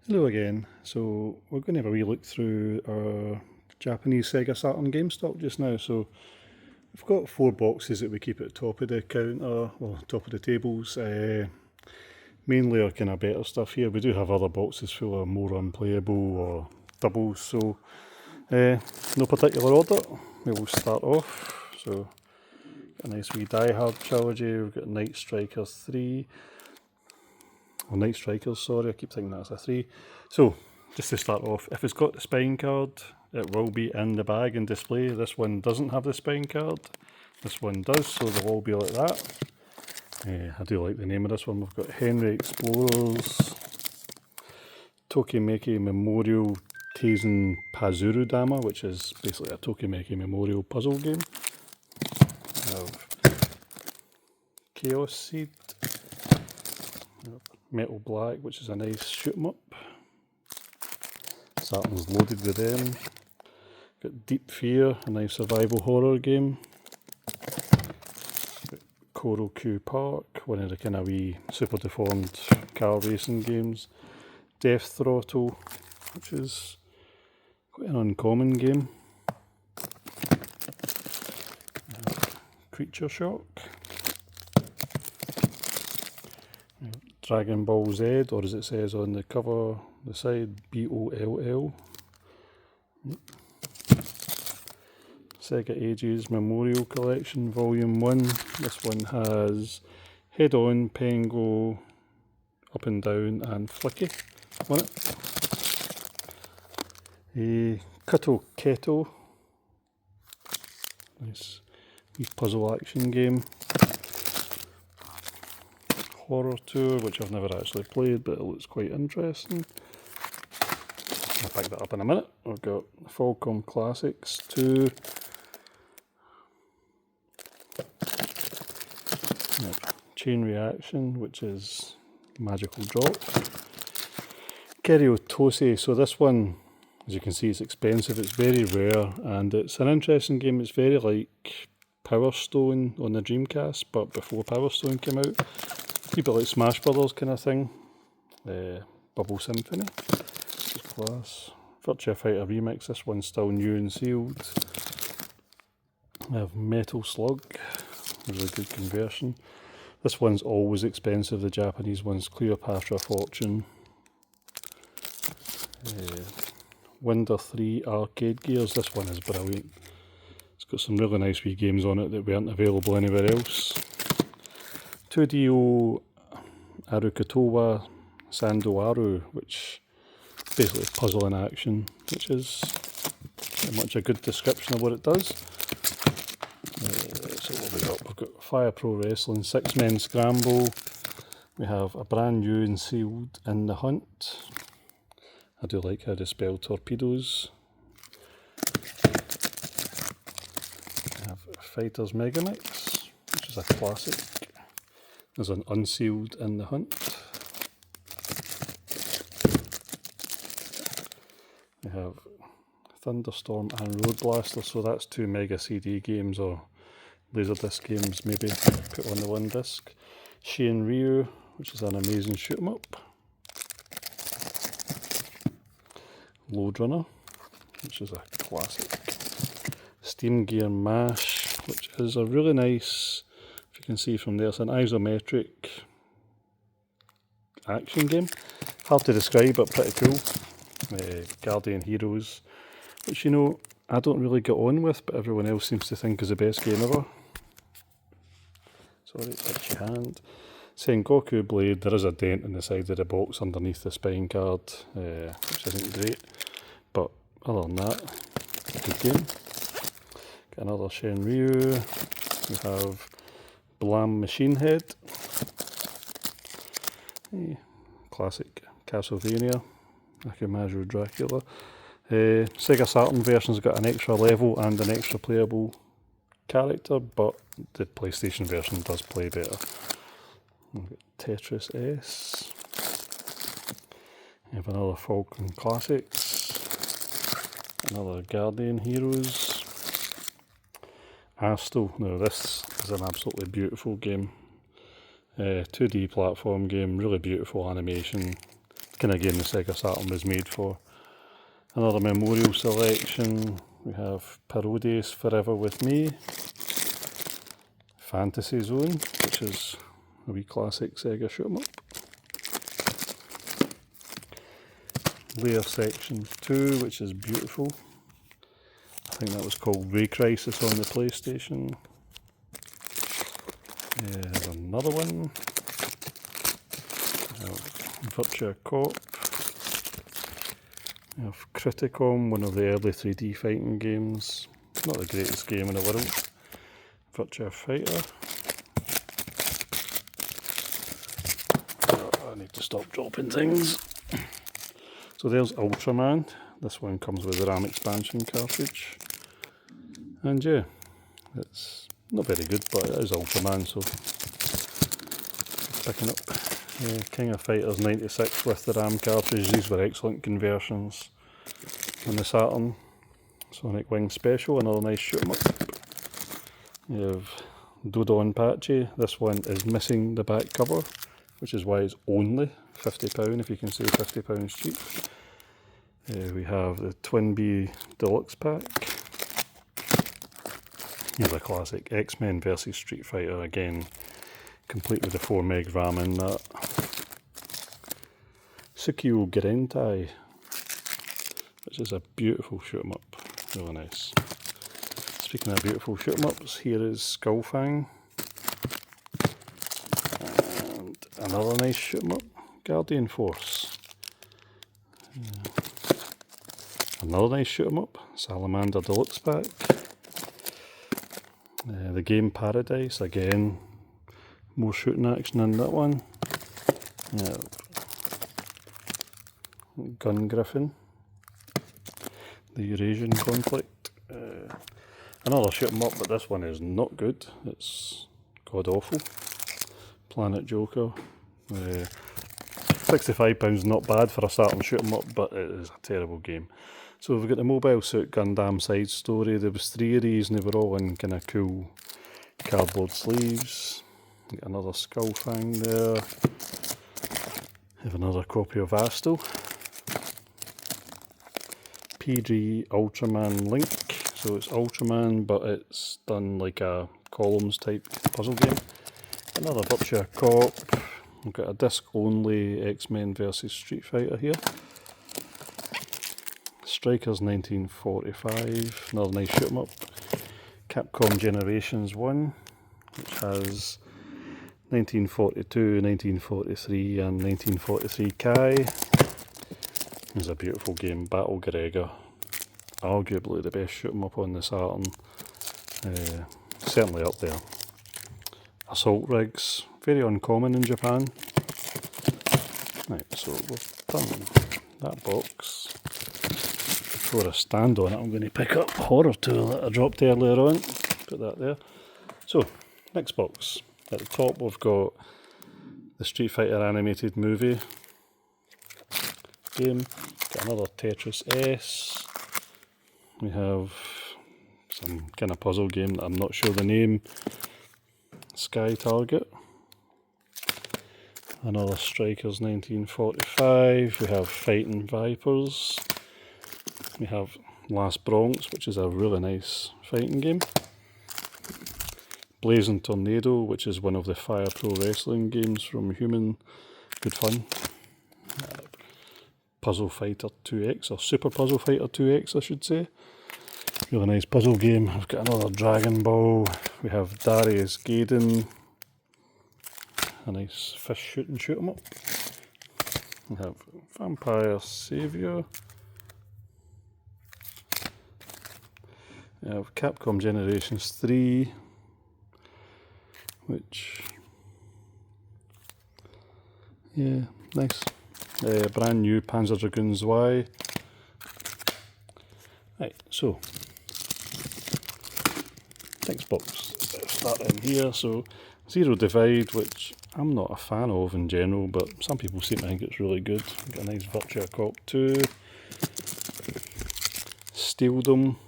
Hello again. So we're going to have a wee look through our Japanese Sega Saturn game stock just now. So we've got 4 boxes that we keep at the top of the counter, or top of the tables. Mainly our kind of better stuff here. We do have other boxes full of more unplayable or doubles. So no particular order. We will start off. So a nice wee Die Hard trilogy. We've got Night Strikers 3. Well, Night Strikers, sorry, I keep thinking that's a 3. So, just to start off, if it's got the spine card, it will be in the bag and display. This one doesn't have the spine card. This one does, so they'll all be like that. I do like the name of this one. We've got Henry Explorers, Tokimeki Memorial Teisen Pazuru Dama, which is basically a Tokimeki Memorial puzzle game. We have Chaos Seed, Metal Black, which is a nice shoot 'em up. Saturn's loaded with them. Got Deep Fear, a nice survival horror game. Got Koroku Park, one of the kind of wee super deformed car racing games. Death Throttle, which is quite an uncommon game. Creature Shock. Dragon Ball Z, or as it says on the cover, the side, BOLL. Sega Ages Memorial Collection, Volume 1. This one has Head On, Pengo, Up and Down, and Flicky on it. A Kato Keto. Nice wee puzzle action game. Horror Tour, which I've never actually played, but it looks quite interesting. I'll pick that up in a minute. We've got Falcom Classics 2. Chain Reaction, which is Magical Drop. Keriotose, so this one, as you can see, it's expensive, it's very rare, and it's an interesting game. It's very like Power Stone on the Dreamcast, but before Power Stone came out. A bit like Smash Brothers kind of thing. Bubble Symphony, which is class. Virtua Fighter Remix, this one's still new and sealed. I have Metal Slug, really good conversion. This one's always expensive, the Japanese one's Cleopatra Fortune. Winder 3 Arcade Gears, this one is brilliant. It's got some really nice wee games on it that weren't available anywhere else. 2DO Arukutowa Sandoaru, which basically is puzzle in action, which is pretty much a good description of what it does. So what have we got? We've got Fire Pro Wrestling 6-Men Scramble. We have a brand new and sealed In the Hunt. I do like how they spell torpedoes. We have Fighters Megamix, which is a classic. There's an unsealed In the Hunt. We have Thunderstorm and Road Blaster, so that's 2 Mega CD games or Laserdisc games maybe put on the one disc. Shane Ryu, which is an amazing shoot 'em up. Load Runner, which is a classic. Steam Gear Mash, which is a really nice, if you can see from there, it's an isometric action game. Hard to describe, but pretty cool. Guardian Heroes, which, you know, I don't really get on with, but everyone else seems to think is the best game ever. Sorry, itchy hand. Sengoku Blade, there is a dent in the side of the box underneath the spine card, which isn't great, but other than that, good game. Got another Shenryu. We have Blam Machine Head. Classic Castlevania. Akumaju Dracula. Sega Saturn version's got an extra level and an extra playable character, but the PlayStation version does play better. We've got Tetris S. We have another Falcon Classics. Another Guardian Heroes. Astal. Now this is an absolutely beautiful game. 2D platform game, really beautiful animation. kind of game the Sega Saturn was made for. Another memorial selection, we have Parodius Forever With Me, Fantasy Zone, which is a wee classic Sega shoot 'em up. Layer Section 2, which is beautiful. I think that was called Ray Crisis on the PlayStation. There's another one. Virtua Cop. We have Criticom, one of the early 3D fighting games. Not the greatest game in the world. Virtua Fighter. Oh, I need to stop dropping things. So there's Ultraman. This one comes with the RAM expansion cartridge. And yeah, it's not very good, but it is Ultraman, so picking up. King of Fighters 96 with the RAM cartridge. These were excellent conversions on the Saturn. Sonic Wing Special, another nice shoot 'em up. You have Dodonpachi. This one is missing the back cover, which is why it's only £50, if you can say £50 cheap. We have the Twin B Deluxe Pack. Here's a classic X-Men vs Street Fighter, again complete with the 4 meg RAM in that. Tsukio Gerentai, which is a beautiful shoot 'em up, really nice. Speaking of beautiful shoot 'em ups, here is Skullfang, and another nice shoot 'em up, Guardian Force. Another nice shoot 'em up, Salamander Deluxe Pack. The Game Paradise, again, more shooting action in that one. Gun Griffin, the Eurasian Conflict. Another shoot 'em up, but this one is not good. It's god awful. Planet Joker. £65 not bad for a Saturn shoot 'em up, but it is a terrible game. So we've got the Mobile Suit Gundam side story. There was 3 of these and they were all in kind of cool cardboard sleeves. Got another Skullfang there. Have another copy of Astel. PG Ultraman Link. So it's Ultraman, but it's done like a columns type puzzle game. Another Virtua Cop. We've got a disc only X-Men vs Street Fighter here. Strikers 1945, another nice shoot 'em up. Capcom Generations 1, which has 1942, 1943 and 1943 Kai. It's a beautiful game. Battle Gregor, arguably the best shoot 'em up on the Saturn. Certainly up there. Assault rigs, very uncommon in Japan. Right, so we've done that box. Before I stand on it, I'm going to pick up Horror Tool that I dropped earlier on. Put that there. So, next box. At the top we've got the Street Fighter animated movie game. Got another Tetris S. We have some kind of puzzle game that I'm not sure the name. Sky Target. Another Strikers 1945. We have Fighting Vipers. We have Last Bronx, which is a really nice fighting game. Blazing Tornado, which is one of the Fire Pro Wrestling games from Human. Good fun. Puzzle Fighter 2X, or Super Puzzle Fighter 2X I should say. Really nice puzzle game. I've got another Dragon Ball. We have Darius Gaiden. A nice fish shooting shoot 'em up. We have Vampire Savior. We have Capcom Generations 3, which, yeah, nice. Brand new Panzer Dragoons Y. Right, so, next box. Let's start in here. So, Zero Divide, which I'm not a fan of in general, but some people seem to think it's really good. We've got a nice Virtua Cop 2. Steeldom.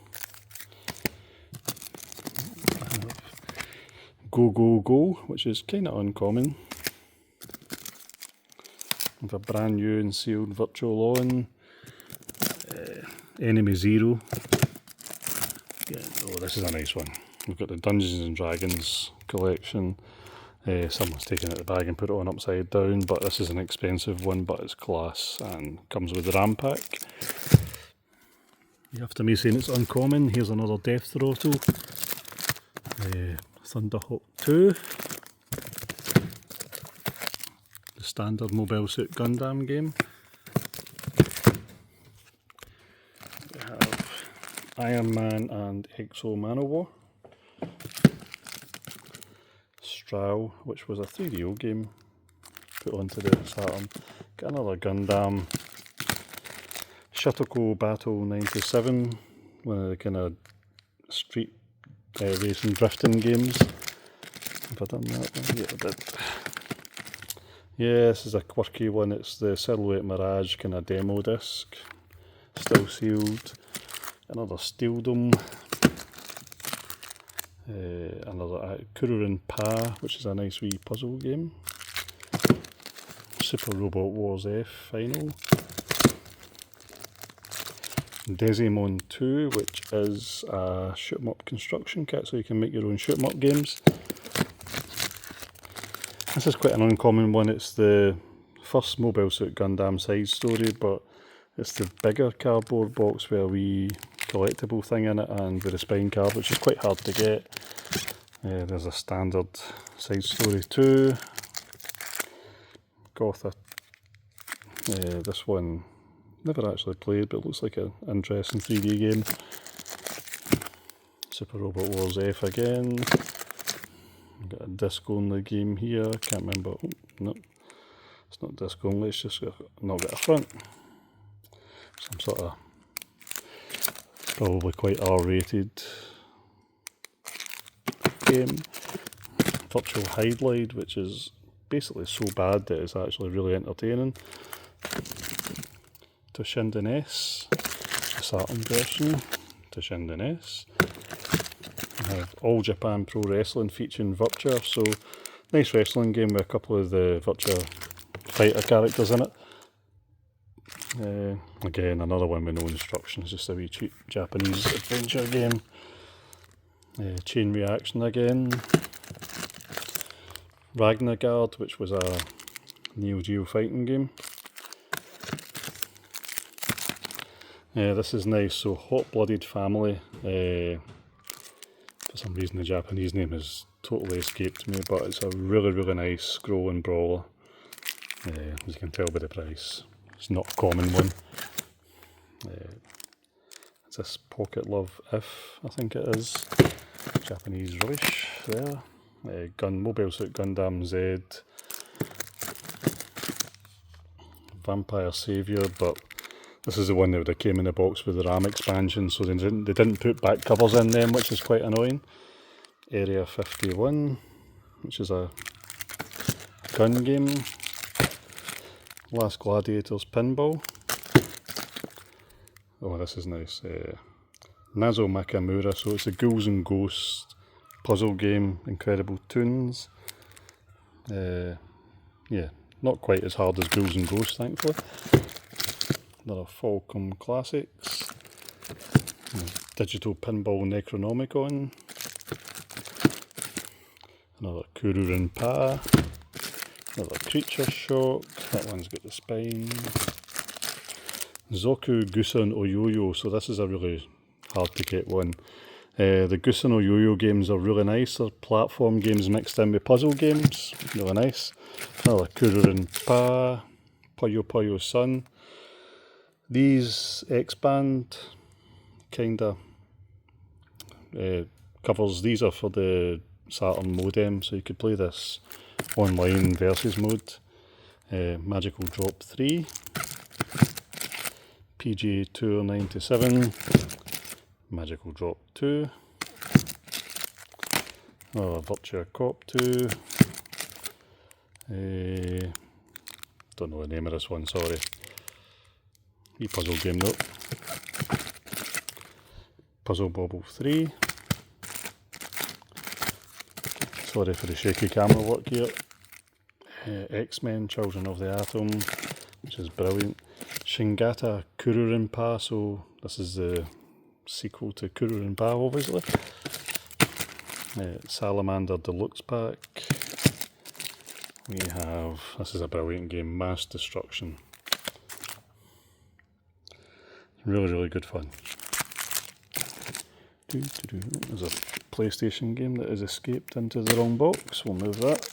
Go Go Go, which is kind of uncommon. With a brand new and sealed Virtual On. Enemy Zero. Yeah, oh, this is a nice one. We've got the Dungeons and Dragons collection. Someone's taken out the bag and put it on upside down, but this is an expensive one, but it's class and comes with the RAM pack. After me saying it's uncommon, here's another Death Throttle. Thunderhawk 2. The standard Mobile Suit Gundam game. We have Iron Man and Exo Manowar. Strow, which was a 3DO game put onto the Saturn. Got another Gundam. Shutterco Battle 97, one of the kind of street racing drifting games. Have I done that one? Yeah, I did. Yeah, this is a quirky one. It's the Silhouette Mirage kind of demo disc. Still sealed. Another Steel Dome. Another Kururin Pa, which is a nice wee puzzle game. Super Robot Wars F Final. Desimon 2, which is a shoot 'em up construction kit, so you can make your own shoot 'em up games. This is quite an uncommon one. It's the first Mobile Suit Gundam side story, but it's the bigger cardboard box with a wee collectible thing in it and with a spine card, which is quite hard to get. There's a standard side story too. Gotha. This one never actually played, but it looks like an interesting 3D game. Super Robot Wars F again. Got a disc only game here. Can't remember. Oh, no, it's not disc only. It's just not got a front. Some sort of probably quite R-rated game. Virtual Hydlide, which is basically so bad that it's actually really entertaining. Toshinden S, the Saturn version. Toshinden S. We have All Japan Pro Wrestling featuring Virtua, so nice wrestling game with a couple of the Virtua fighter characters in it. Again, another one with no instructions, just a wee cheap Japanese adventure game. Chain Reaction again. Ragnargard, which was a Neo Geo fighting game. This is nice, so Hot Blooded Family. For some reason the Japanese name has totally escaped me, but it's a really nice scrolling brawler. As you can tell by the price, it's not a common one. It's this Pocket Love If, I think it is. Japanese rubbish there. Mobile Suit Gundam Z. Vampire Saviour, but this is the one that would have came in the box with the RAM expansion, so they didn't put back covers in them, which is quite annoying. Area 51, which is a gun game. Last Gladiators Pinball. Oh, this is nice. Nazo Makamura, so it's a Ghouls and Ghosts puzzle game, Incredible Toons. Yeah, not quite as hard as Ghouls and Ghosts, thankfully. Another Falcom Classics. Digital Pinball Necronomicon. Another Kururin Pa. Another Creature Shock. That one's got the spine. Zoku Gusan Oyoyo. So this is a really hard to get one. The Gusan Oyoyo games are really nice. They're platform games mixed in with puzzle games. Really nice. Another Kururin Pa. Puyo Puyo Sun. These X-Band kind of covers. These are for the Saturn modem, so you could play this online versus mode. Magical Drop 3. PGA Tour 97. Magical Drop 2. Virtua Cop 2. Don't know the name of this one, sorry. Wee puzzle game though. Puzzle Bobble 3. Sorry for the shaky camera work here. X-Men, Children of the Atom. which is brilliant. Shingata Kururinpa, so this is the sequel to Kururinpa, obviously. Salamander Deluxe Pack. We have, this is a brilliant game, Mass Destruction. Really, really good fun. There's a PlayStation game that has escaped into the wrong box. We'll move that.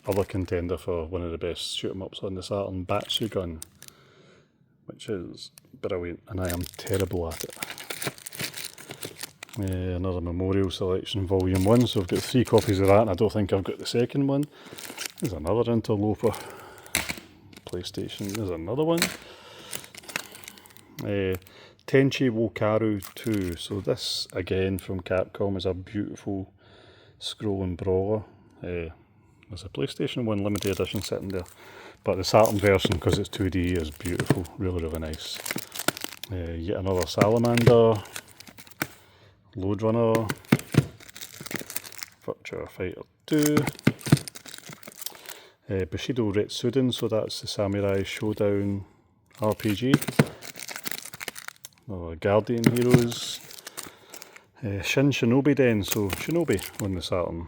Other contender for one of the best shoot 'em ups on the Saturn, Batsugun, which is brilliant, and I am terrible at it. Another Memorial Selection Volume 1, so I've got 3 copies of that, and I don't think I've got the second one. There's another interloper. PlayStation, there's another one. Tenchi Wokaru 2, so this again from Capcom is a beautiful scrolling brawler. There's a PlayStation 1 limited edition sitting there, but the Saturn version, because it's 2D, is beautiful, really, really nice. Yet another Salamander, Load Runner, Virtua Fighter 2, Bushido Retsuden, so that's the Samurai Showdown RPG. Guardian Heroes, Shin Shinobi Den, so Shinobi on the Saturn.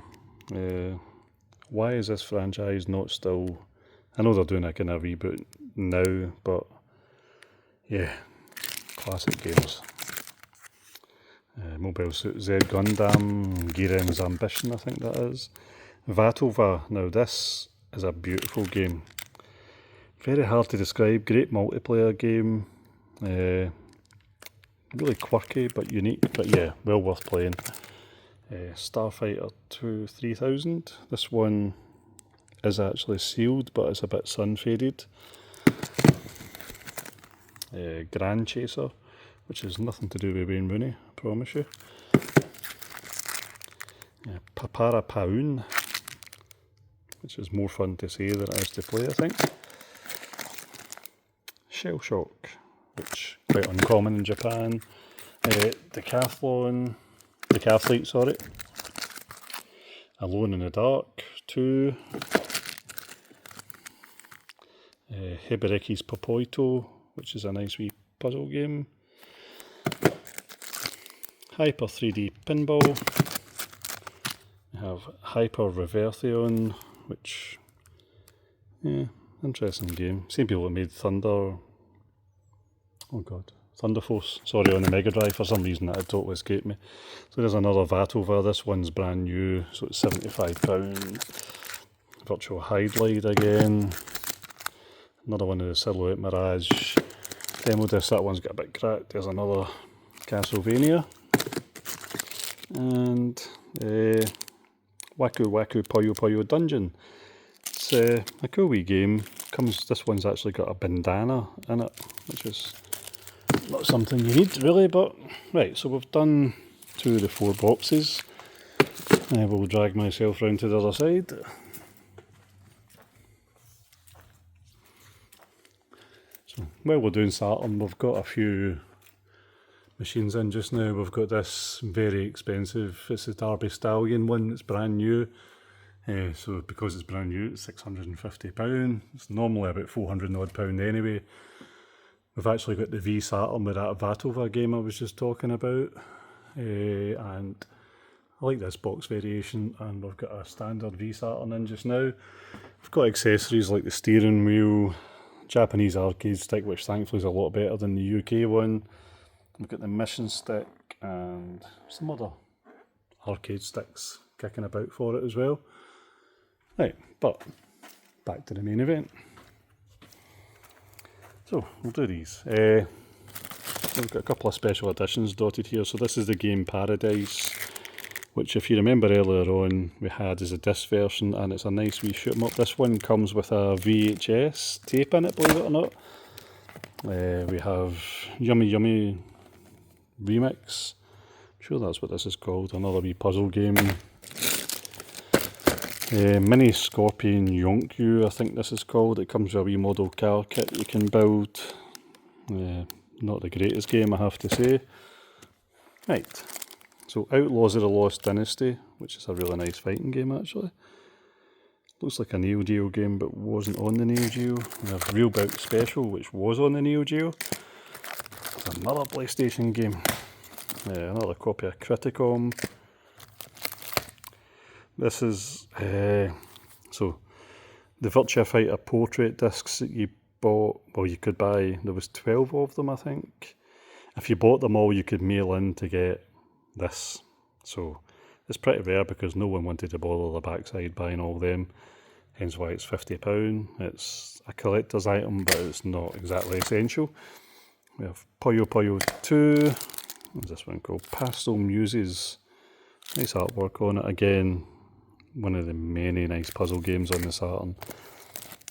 Why is this franchise not still, I know they're doing a kind of reboot now, but yeah, classic games. Mobile Suit Z Gundam, Giren's Ambition, I think that is. Vatova, now this is a beautiful game. Very hard to describe, great multiplayer game. Really quirky but unique, but yeah, well worth playing. Starfighter 2 3000. This one is actually sealed, but it's a bit sun faded. Grand Chaser, which has nothing to do with Wayne Rooney, I promise you. Papara Paun, which is more fun to say than it is to play, I think. Shell Shock, which is quite uncommon in Japan. Decathlete, sorry. Alone in the Dark 2. Hibariki's Popoito, which is a nice wee puzzle game. Hyper 3D Pinball. We have Hyper Reversion, which, yeah, interesting game. Same people that made Thunder Force, sorry, on the Mega Drive. For some reason that had totally escaped me. So there's another Vatova, this one's brand new, so it's £75. Virtual Hydlide again. Another one of the Silhouette Mirage demo disc, that one's got a bit cracked. There's another Castlevania. And Waku Waku Puyo Puyo Dungeon. It's a cool wee game. This one's actually got a bandana in it, which is not something you need really, but right, so we've done 2 of the 4 boxes. I will drag myself round to the other side. So while we're doing Saturn, we've got a few machines in just now. We've got this very expensive, it's the Derby Stallion one, it's brand new. So because it's brand new, it's £650. It's normally about £400 and odd anyway. We've actually got the V Saturn with that Vatova game I was just talking about. And I like this box variation, and we've got a standard V Saturn in just now. We've got accessories like the steering wheel, Japanese arcade stick, which thankfully is a lot better than the UK one. We've got the mission stick and some other arcade sticks kicking about for it as well. Right, but back to the main event. So we'll do these. We've got a couple of special editions dotted here. So this is the game Paradise, which if you remember earlier on we had as a disc version, and it's a nice wee shoot 'em up. This one comes with a VHS tape in it, believe it or not. We have Yummy Yummy Remix. I'm sure that's what this is called. Another wee puzzle game. Mini Scorpion Yonkyu, I think this is called. It comes with a wee model car kit you can build. Not the greatest game, I have to say. Right, so Outlaws of the Lost Dynasty, which is a really nice fighting game actually. Looks like a Neo Geo game but wasn't on the Neo Geo. We have Real Bout Special, which was on the Neo Geo. Another PlayStation game. Another copy of Criticom. This is so the Virtua Fighter portrait discs that you bought. Well, you could buy. There was 12 of them, I think. If you bought them all, you could mail in to get this. So it's pretty rare because no one wanted to bother the backside buying all them. Hence why it's £50. It's a collector's item, but it's not exactly essential. We have Puyo Puyo 2. What's this one called? Pastel Muses. Nice artwork on it. Again, one of the many nice puzzle games on the Saturn.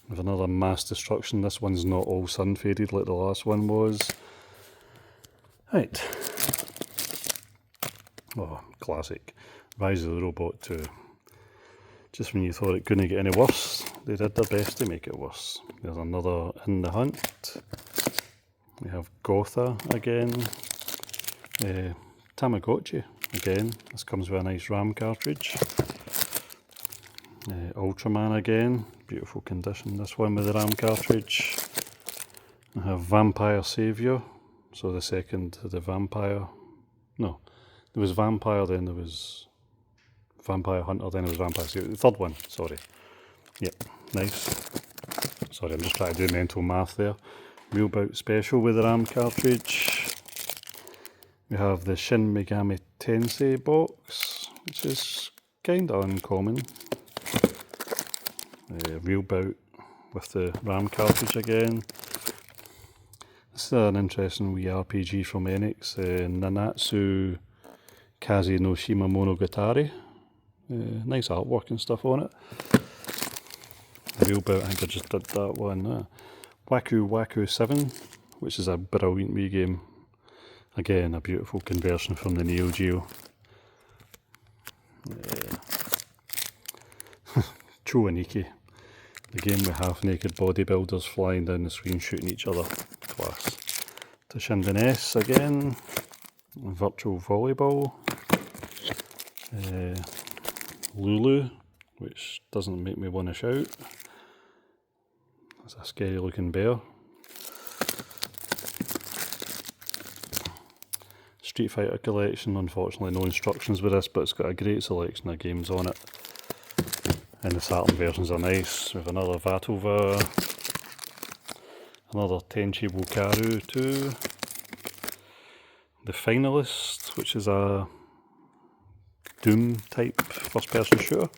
We have another Mass Destruction. This one's not all sun faded like the last one was. Right. Oh, classic. Rise of the Robot 2. Just when you thought it couldn't get any worse, they did their best to make it worse. There's another In the Hunt. We have Gotha again. Tamagotchi again. This comes with a nice RAM cartridge. Ultraman again. Beautiful condition. This one with the RAM cartridge. I have Vampire Saviour. So the second of the Vampire. No, there was Vampire, then there was Vampire Hunter, then there was Vampire Saviour. The third one, sorry. Yep, nice. Sorry, I'm just trying to do mental math there. Real Bout Special with the RAM cartridge. We have the Shin Megami Tensei box, which is kind of uncommon. Real Bout with the RAM cartridge again. This is an interesting wee RPG from Enix, Nanatsu Kaze no Shimamonogatari. Nice artwork and stuff on it. Real Bout, I think I just did that one. Waku Waku 7, which is a brilliant wee game. Again, a beautiful conversion from the Neo Geo. Chuaniki, the game with half-naked bodybuilders flying down the screen shooting each other. Class. Toshinden S again. Virtual Volleyball. Lulu, which doesn't make me want to shout. That's a scary looking bear. Street Fighter collection, unfortunately no instructions with this, but it's got a great selection of games on it. And the Saturn versions are nice. We have another Vatova, another Tenchi Bukaru 2, The Finalist, which is a Doom type first person shooter.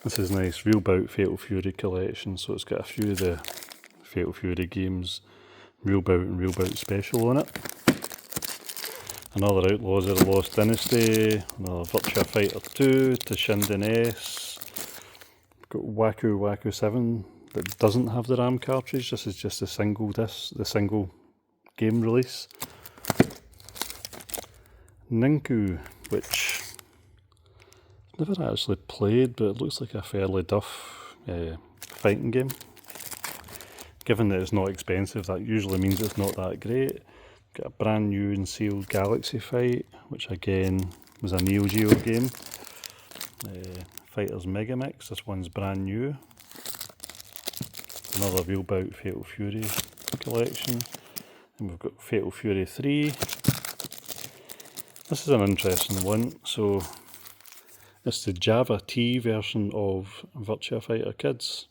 This is nice, Real Bout Fatal Fury collection, so it's got a few of the Fatal Fury games, Real Bout and Real Bout Special on it. Another Outlaws of the Lost Dynasty, another Virtua Fighter 2, Toshinden S. Got Waku Waku 7 that doesn't have the RAM cartridge. This is just the single disc, the single game release. Ninku, which I've never actually played, but it looks like a fairly duff fighting game. Given that it's not expensive, that usually means it's not that great. Got a brand new and sealed Galaxy Fight, which again was a Neo Geo game. Fighters Megamix, this one's brand new. Another Real Bout Fatal Fury collection. And we've got Fatal Fury 3. This is an interesting one. So it's the Java T version of Virtua Fighter Kids.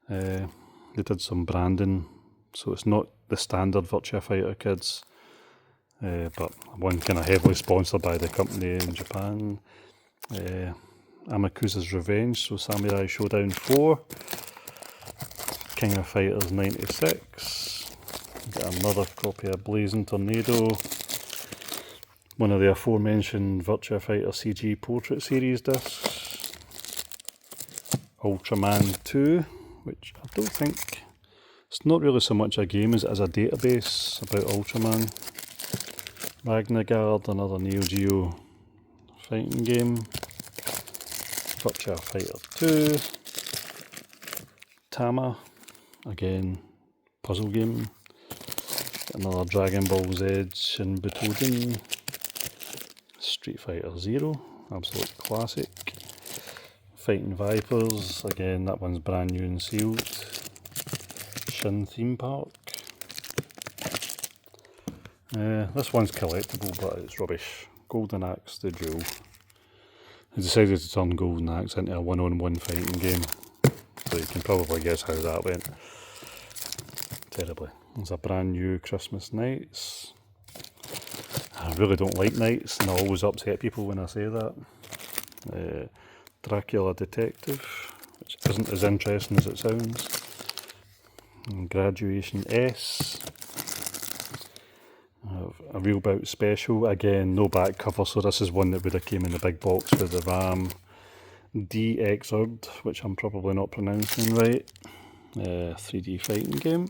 They did some branding, so it's not the standard Virtua Fighter Kids, but one kind of heavily sponsored by the company in Japan. Amakusa's Revenge, so Samurai Showdown 4, King of Fighters 96, got another copy of Blazing Tornado, one of the aforementioned Virtua Fighter CG Portrait Series discs, Ultraman 2, which I don't think, it's not really so much a game as it is a database about Ultraman. Ragnagard, another Neo Geo fighting game. Virtua Fighter 2. Tama, again, puzzle game. Another Dragon Ball Z Shin Butoden. Street Fighter Zero, absolute classic. Fighting Vipers, again that one's brand new and sealed. Shin Theme Park. This one's collectible but it's rubbish. Golden Axe the Duel. I decided to turn Golden Axe into a one-on-one fighting game. So you can probably guess how that went. Terribly. There's a brand new Christmas Nights. I really don't like Nights and I always upset people when I say that. Dracula Detective, which isn't as interesting as it sounds. And Graduation S. A Real Bout Special, again no back cover, so this is one that would have came in the big box with the RAM. DXerd, which I'm probably not pronouncing right. 3D fighting game.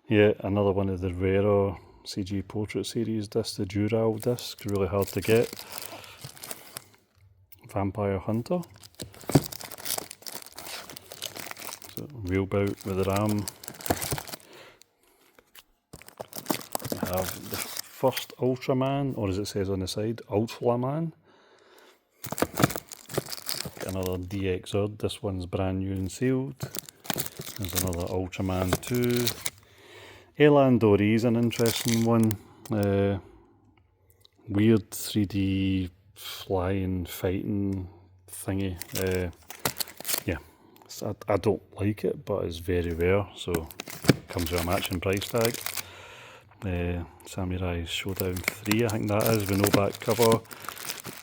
Yeah, another one of the rarer CG Portrait series discs, the Dural disc, really hard to get. Vampire Hunter. So, Real Bout with the RAM. I have the first Ultraman, or as it says on the side, Ultraman. Another DXerd, this one's brand new and sealed. There's another Ultraman 2. Elan Dori is an interesting one. Weird 3D flying, fighting thingy. Yeah, I don't like it, but it's very rare, so it comes with a matching price tag. Samurai Showdown 3, I think that is, with no back cover.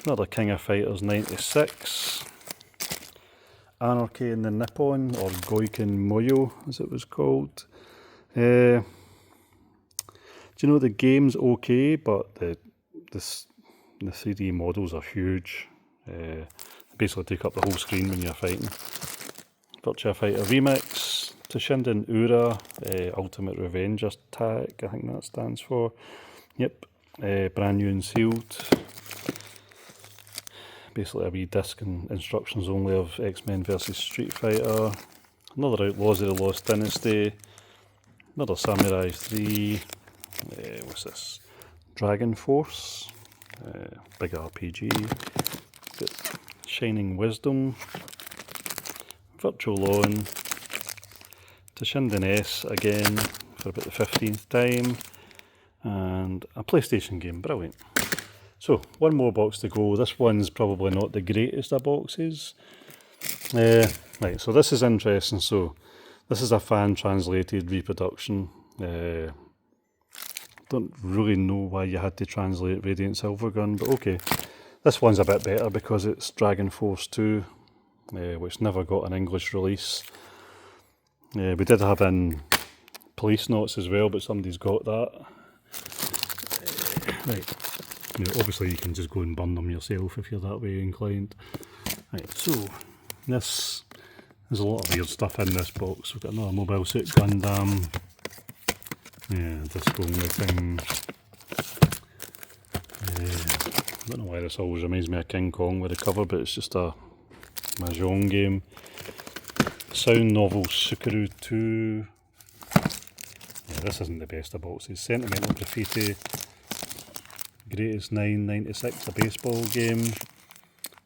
Another King of Fighters 96. Anarchy in the Nippon, or Goiken Moyo as it was called. Do you know the game's okay, but the 3D models are huge. Basically take up the whole screen when you're fighting. Virtua Fighter Remix, Toshinden Ura, Ultimate Revenger Tag, I think that stands for. Yep, brand new and sealed. Basically a wee disc and instructions only of X-Men vs Street Fighter. Another Outlaws of the Lost Dynasty. Another Samurai 3. What's this? Dragon Force. Big RPG. Got Shining Wisdom. Virtual On. Toshinden S again for about the 15th time. And a PlayStation game. Brilliant. So, one more box to go. This one's probably not the greatest of boxes. Right, so this is interesting. So, this is a fan-translated reproduction. Don't really know why you had to translate Radiant Silvergun, but okay. This one's a bit better because it's Dragon Force 2, which never got an English release. We did have in Police Notes as well, but somebody's got that. Right. Obviously you can just go and burn them yourself if you're that way inclined. Right, so there's a lot of weird stuff in this box. We've got another Mobile Suit Gundam. Yeah, disc only thing. I don't know why this always reminds me of King Kong with the cover, but it's just a Mahjong game. Sound novel Sukuru 2. Yeah, this isn't the best of boxes. Sentimental Graffiti. Greatest 996, a baseball game.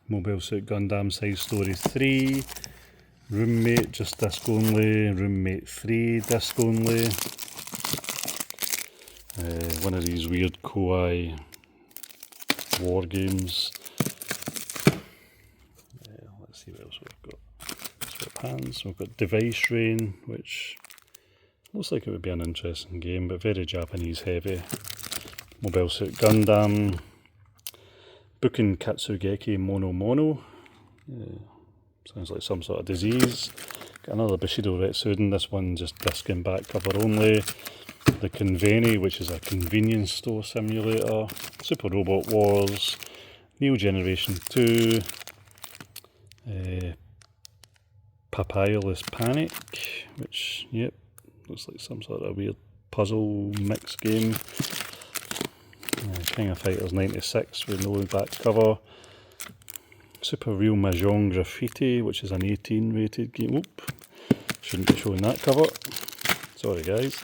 Mobile Suit Gundam Side Story 3. Roommate, just disc only. Roommate 3, disc only. One of these weird Koei war games. Let's see what else we've got. Sweatpants. We've got Device Rain, which looks like it would be an interesting game, but very Japanese heavy. Mobile Suit Gundam, Buken Katsugeki Mono Mono, sounds like some sort of disease. Got another Bushido Retsuden, this one just disc and back cover only. The Conveni, which is a convenience store simulator. Super Robot Wars, Neo Generation 2, Papyrus Panic, which, yep, looks like some sort of weird puzzle mix game. King of Fighters 96 with no back cover. Super Real Mahjong Graffiti, which is an 18 rated game. Oop, shouldn't be showing that cover. Sorry guys.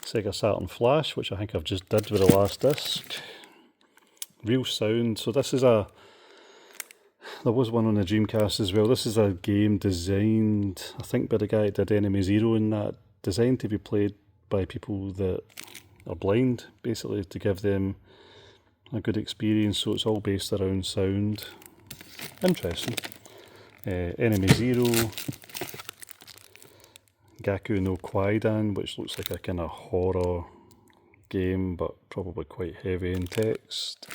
Sega Saturn Flash, which I think I've just did with the last disc. Real Sound. So this is there was one on the Dreamcast as well. This is a game designed, I think, by the guy that did Enemy Zero, and that designed to be played by people that are blind, basically, to give them a good experience. So it's all based around sound. Interesting. Enemy Zero, Gaku no Kwaidan, which looks like a kind of horror game, but probably quite heavy in text.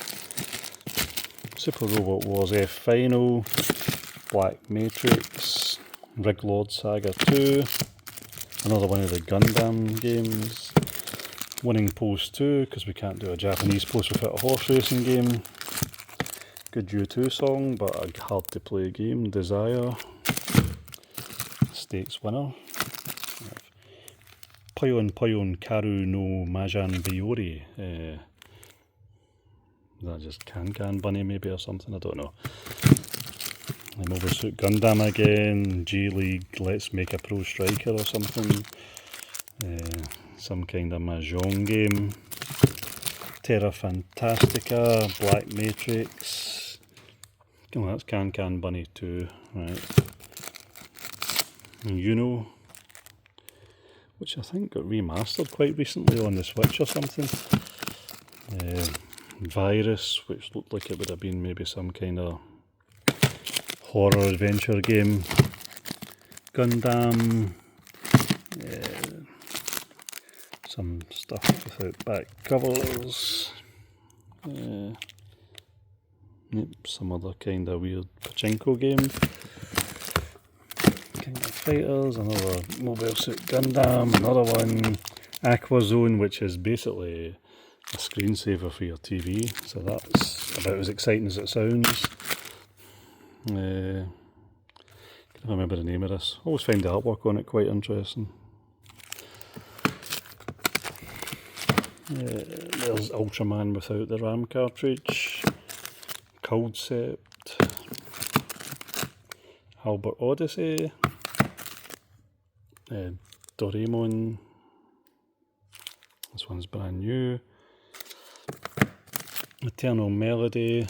Super Robot Wars F Final, Black Matrix, Rig Lord Saga 2, another one of the Gundam games, Winning Pose 2, because we can't do a Japanese pose without a horse racing game, Good U2 song, but a hard to play game, Desire, Stakes Winner, Puyon Puyon Karu no Majan Biori. Is that just Can Bunny maybe or something? I don't know. Mobile Suit Gundam again, G-League Let's Make a Pro Striker or something. Some kind of Mahjong game. Terra Fantastica, Black Matrix. Oh, that's Can Bunny too, right. Uno, which I think got remastered quite recently on the Switch or something. Virus, which looked like it would have been maybe some kind of horror adventure game. Gundam, some stuff without back covers. Some other kind of weird pachinko game. King of Fighters, another Mobile Suit Gundam, another one, Aqua Zone, which is basically a screensaver for your TV, so that's about as exciting as it sounds. Can't remember the name of this. Always find the artwork on it quite interesting. There's Ultraman without the RAM cartridge, Coldcept, Albert Odyssey, Doraemon, this one's brand new, Eternal Melody,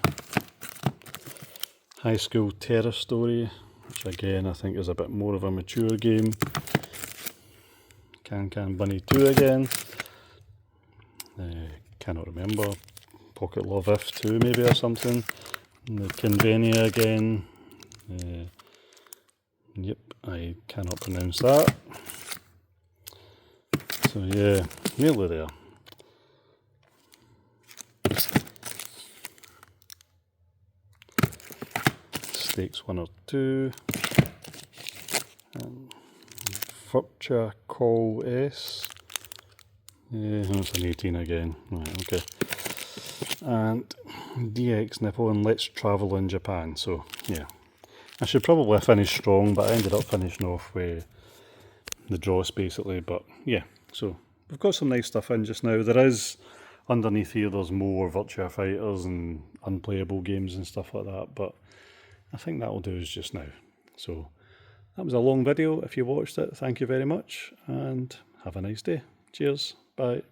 High School Terror Story, which again I think is a bit more of a mature game, Can Bunny 2 again, cannot remember, Pocket Love If 2 maybe or something, and the Kinvenia again, yep, I cannot pronounce that, so yeah, nearly there. Stakes 1 or 2, Virtua Call S, yeah, it's an 18 again, right, okay, and DX Nipple and Let's Travel in Japan. So yeah, I should probably have finished strong, but I ended up finishing off with the dross basically. But yeah, so we've got some nice stuff in just now. There is, underneath here, there's more Virtua Fighters and unplayable games and stuff like that, but I think that'll do us just now. So that was a long video. If you watched it, thank you very much, and have a nice day. Cheers, bye.